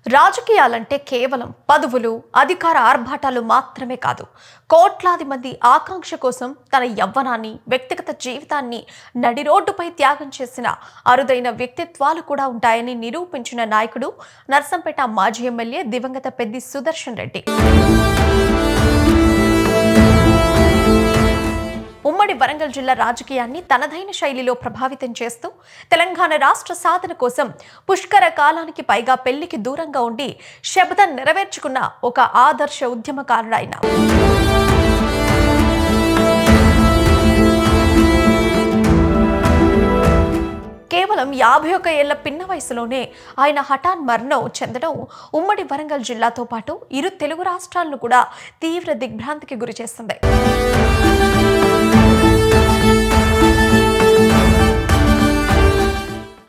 రాజకీయాలంటే కేవలం పదవులు, అధికార ఆర్భాటాలు మాత్రమే కాదు. కోట్లాది మంది ఆకాంక్ష కోసం తన యవ్వనాన్ని, వ్యక్తిగత జీవితాన్ని నడి రోడ్డుపై త్యాగం చేసిన అరుదైన వ్యక్తిత్వాలు కూడా ఉంటాయని నిరూపించిన నాయకుడు నర్సంపేట మాజీ ఎమ్మెల్యే దివంగత పెద్ది సుదర్శన్ రెడ్డి. ఉమ్మడి వరంగల్ జిల్లా రాజకీయాన్ని తనదైన శైలిలో ప్రభావితం చేస్తూ తెలంగాణ రాష్ట్ర సాధన కోసం పుష్కర కాలానికి పైగా పెళ్లికి దూరంగా ఉండి శపథం నెరవేర్చుకున్న ఒక ఆదర్శ ఉద్యమకారుడు ఆయన. కేవలం 51 ఏళ్ల పిన్న వయసులోనే ఆయన హఠాన్ మరణం చెందడం ఉమ్మడి వరంగల్ జిల్లాతో పాటు ఇరు తెలుగు రాష్ట్రాలను కూడా తీవ్ర దిగ్భ్రాంతికి గురి చేస్తుంది.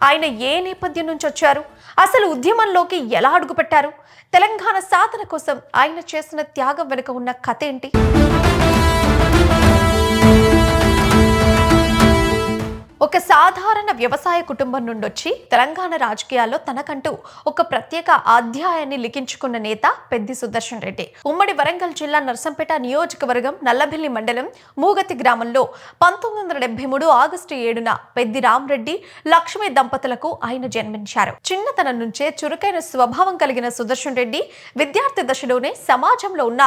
ఆయన ఏ నేపథ్యం నుంచి వచ్చారు, అసలు ఉద్యమంలోకి ఎలా అడుగుపెట్టారు, తెలంగాణ సాధన కోసం ఆయన చేసిన త్యాగం వెనుక ఉన్న కథ ఏంటి? ఒక సాధారణ వ్యవసాయ కుటుంబం నుండి వచ్చి తెలంగాణ రాజకీయాల్లో తనకంటూ ఒక ప్రత్యేక అధ్యాయాన్ని లిఖించుకున్న నేత పెద్ది సుదర్శన్ రెడ్డి. ఉమ్మడి వరంగల్ జిల్లా నర్సంపేట నియోజకవర్గం నల్లబెల్లి మండలం మూగతి గ్రామంలో 1973 ఆగస్టు 7న పెద్ది రామరెడ్డి, లక్ష్మి దంపతులకు ఆయన జన్మించారు. చిన్నతనం నుంచే చురుకైన స్వభావం కలిగిన సుదర్శన్ రెడ్డి విద్యార్థి దశలోనే సమాజంలో ఉన్న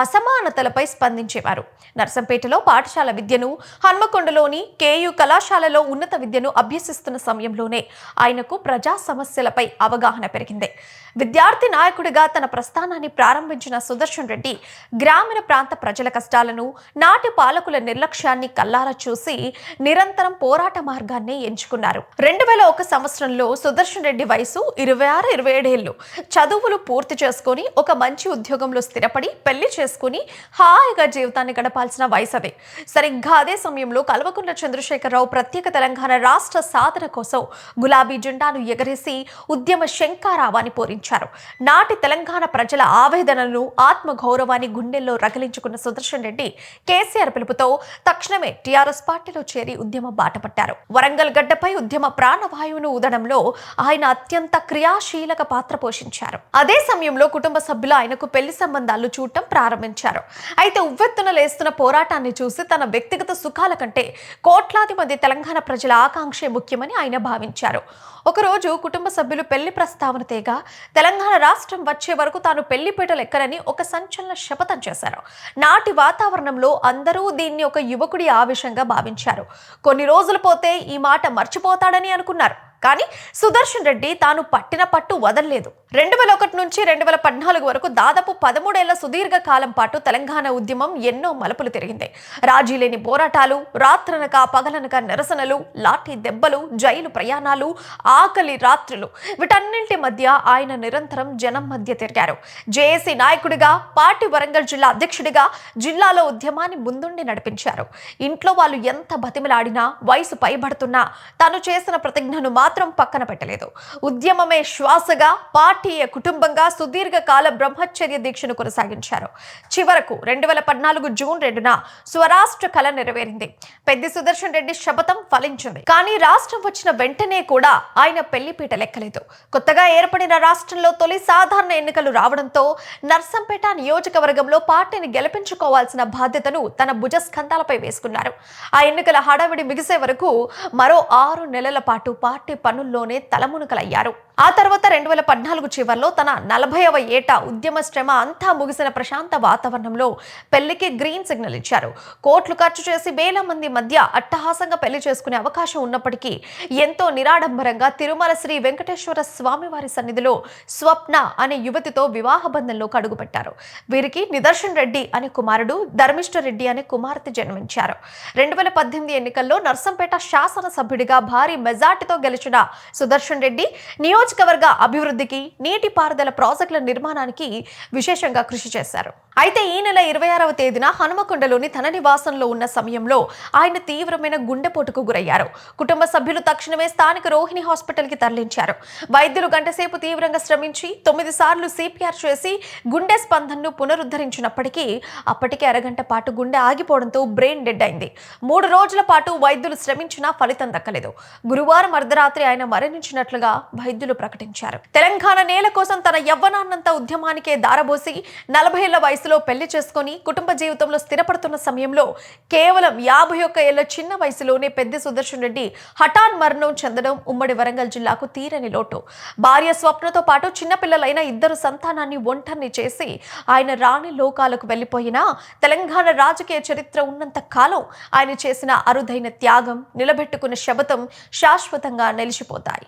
అసమానతలపై స్పందించేవారు. నర్సంపేటలో పాఠశాల విద్యను, హన్మకొండలోని కేయు కళాశాలలో ఉన్నత విద్యను అభ్యసిస్తున్న సమయంలోనే ఆయనకు ప్రజా సమస్యలపై అవగాహన పెరిగింది. విద్యార్థి నాయకుడిగా తన ప్రస్థానాన్ని ప్రారంభించిన సుదర్శన్ రెడ్డి గ్రామీణ ప్రాంత ప్రజల కష్టాలను, నాటి పాలకుల నిర్లక్ష్యాన్ని కల్లారా చూసి నిరంతరం పోరాట మార్గాన్ని ఎంచుకున్నారు. 2001 సంవత్సరంలో సుదర్శన్ రెడ్డి వయసు 26-27 ఏళ్లు. చదువులు పూర్తి చేసుకుని ఒక మంచి ఉద్యోగంలో స్థిరపడి పెళ్లి చేసుకుని హాయిగా జీవితాన్ని గడపాల్సిన వయసు అదే. సరిగ్గా అదే సమయంలో కల్వకుంట్ల చంద్రశేఖరరావు ప్రత్యేక తెలంగాణ రాష్ట్ర సాధన కోసం గులాబీ జెండాను ఎగరేసి ఉద్యమ శంఖారావాన్ని పూరించారు. నాటి తెలంగాణ ప్రజల ఆవేదనను, ఆత్మగౌరవాన్ని గుండెల్లో రగిలించుకున్న సుదర్శన్ రెడ్డి కేసీఆర్ పిలుపుతో తక్షణమే టీఆర్ఎస్ పార్టీలో చేరి ఉద్యమ బాటపట్టారు. వరంగల్ గడ్డపై ఉద్యమ ప్రాణవాయువును ఊదడంలో ఆయన అత్యంత క్రియాశీలక పాత్ర పోషించారు. అదే సమయంలో కుటుంబ సభ్యులు ఆయనకు పెళ్లి సంబంధాలు చూడటం ప్రారంభించారు. అయితే ఉవ్వెత్తున లేస్తున్న పోరాటాన్ని చూసి తన వ్యక్తిగత సుఖాల కంటే కోట్లాది మంది తెలంగాణ ప్రజల ఆకాంక్షే ముఖ్యమని ఆయన భావించారు. ఒకరోజు కుటుంబ సభ్యులు పెళ్లి ప్రస్తావన తేగా తెలంగాణ రాష్ట్రం వచ్చే వరకు తాను పెళ్లిపీటలు ఎక్కరని ఒక సంచలన శపథం చేశారు. నాటి వాతావరణంలో అందరూ దీన్ని ఒక యువకుడి ఆవేశంగా భావించారు. కొన్ని రోజులు పోతే ఈ మాట మర్చిపోతాడని అనుకున్నారు. కానీ సుదర్శన్ రెడ్డి తాను పట్టిన పట్టు వదలలేదు. 2001 నుంచి 2014 వరకు దాదాపు 13 ఏళ్ల సుదీర్ఘ కాలం పాటు తెలంగాణ ఉద్యమం ఎన్నో మలుపులు తిరిగింది. రాజీ లేని పోరాటాలు, రాత్రనక పగలనక నిరసనలు, లాఠీ దెబ్బలు, జైలు ప్రయాణాలు, ఆకలి రాత్రులు, వీటన్నింటి మధ్య ఆయన నిరంతరం జనం మధ్య తిరిగారు. జేఏసీ నాయకుడిగా, పార్టీ వరంగల్ జిల్లా అధ్యక్షుడిగా జిల్లాలో ఉద్యమాన్ని ముందుండి నడిపించారు. ఇంట్లో వాళ్ళు ఎంత బతిమిలాడినా, వయసు పైబడుతున్నా తాను చేసిన ప్రతిజ్ఞను మాత్రం పక్కన పెట్టలేదు. ఉద్యమమే శ్వాసగా, పార్టీయే కుటుంబంగా సుదీర్ఘ కాల బ్రహ్మచర్య దీక్షను కొనసాగించారు. చివరకు 2014 జూన్ 2న స్వరాష్ట్ర కళ నెరవేరింది. పెద్ది సుదర్శన్ రెడ్డి శపథం ఫలించింది. కానీ రాష్ట్రం వచ్చిన వెంటనే కూడా ఆయన పెళ్లిపీట లెక్కలేదు. కొత్తగా ఏర్పడిన రాష్ట్రంలో తొలి సాధారణ ఎన్నికలు రావడంతో నర్సంపేట నియోజకవర్గంలో పార్టీని గెలిపించుకోవాల్సిన బాధ్యతను తన భుజస్కంధాలపై వేసుకున్నారు. ఆ ఎన్నికల హడావిడి మిగిసే వరకు మరో 6 నెలల పాటు పార్టీ పనుల్లోనే తలమునకలయ్యారు. ఆ తర్వాత 2014 చివర్లో తన 40వ ఏట ఉద్యమ శ్రమ అంతా ముగిసిన ప్రశాంత వాతావరణంలో పెళ్లికి గ్రీన్ సిగ్నల్ ఇచ్చారు. కోట్లు ఖర్చు చేసి వేల మంది మధ్య అట్టహాసంగా పెళ్లి చేసుకునే అవకాశం ఉన్నప్పటికీ ఎంతో నిరాడంబరంగా తిరుమల శ్రీ వెంకటేశ్వర స్వామివారి సన్నిధిలో స్వప్న అనే యువతితో వివాహ బంధంలోకి అడుగుపెట్టారు. వీరికి నిదర్శన్ రెడ్డి అనే కుమారుడు, ధర్మిష్ఠ రెడ్డి అనే కుమార్తె జన్మించారు. 2018 ఎన్నికల్లో నర్సంపేట శాసనసభ్యుడిగా భారీ మెజార్టీతో గెలిచిన సుదర్శన్ రెడ్డి నియోజకవర్గ అభివృద్ధికి, నీటిపారుదల ప్రాజెక్టుల నిర్మాణానికి విశేషంగా కృషి చేశారు. అయితే ఈ నెల 26వ తేదీన హనుమకొండలోని తన నివాసంలో ఉన్న సమయంలో ఆయన తీవ్రమైన గుండెపోటుకు గురయ్యారు. కుటుంబ సభ్యులు తక్షణమే స్థానిక రోహిణి హాస్పిటల్కి తరలించారు. వైద్యులు గంటసేపు తీవ్రంగా శ్రమించి 9 సార్లు సిపిఆర్ చేసి గుండె స్పందనను పునరుద్ధరించినప్పటికీ అప్పటికే అరగంట పాటు గుండె ఆగిపోవడంతో బ్రెయిన్ డెడ్ అయింది. 3 రోజుల పాటు వైద్యులు శ్రమించినా ఫలితం దక్కలేదు. గురువారం అర్ధరాత్రి ఆయన మరణించినట్లుగా వైద్యులు ప్రకటించారు. తెలంగాణ నేల కోసం తన యవ్వనాన్నంతా ఉద్యమానికే దారబోసి 40 ఏళ్ల వయసులో పెళ్లి చేసుకుని కుటుంబ జీవితంలో స్థిరపడుతున్న సమయంలో కేవలం 51 ఏళ్ల చిన్న వయసులోనే పెద్ది సుదర్శన్ రెడ్డి హఠాన్ మరణం చెందడం ఉమ్మడి వరంగల్ జిల్లాకు తీరని లోటు. భార్య స్వప్నతో పాటు చిన్నపిల్లలైన 2 సంతానాన్ని ఒంటరిని చేసి ఆయన రాణి లోకాలకు వెళ్లిపోయినా తెలంగాణ రాజకీయ చరిత్ర ఉన్నంత కాలం ఆయన చేసిన అరుదైన త్యాగం, నిలబెట్టుకున్న శబదం శాశ్వతంగా నిలిచిపోతాయి.